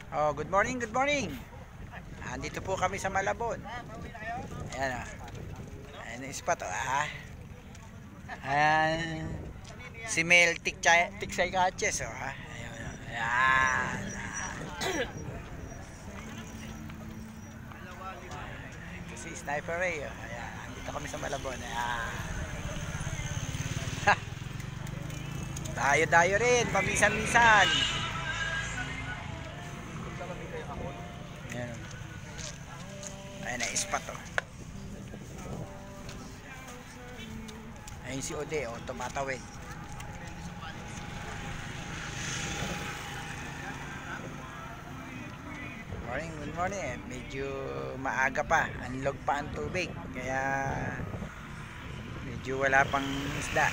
Oh, good morning, good morning. Andito po kami sa Malabon. Ayan o. Ayan yung spot o. Ayan. Si Mel Tiksay Catches o. Ayan o. Ayan. Si Sniper Ray o. Ayan. Andito kami sa Malabon. Ayan. Dayo-dayo rin. Paminsan-minsan. Ayan. Ayan na spot o. Ayun si Ode o, tumatawid. Morning, good morning. Medyo maaga pa, anlog pa ang tubig, kaya medyo wala pang isda.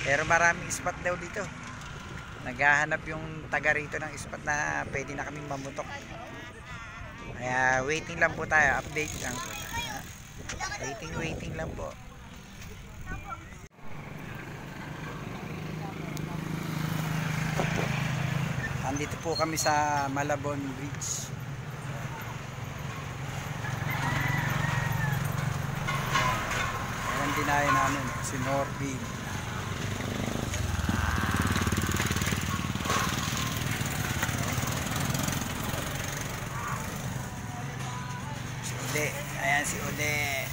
Pero maraming spot daw dito. Naghahanap yung taga rito ng spot na pwede na kaming mamutok. Kaya waiting lang po tayo, update lang po. Waiting lang po. Andito po kami sa Malabon Bridge. Ayan dinaya namin si Norby. Si Ode. Ayan si Ode.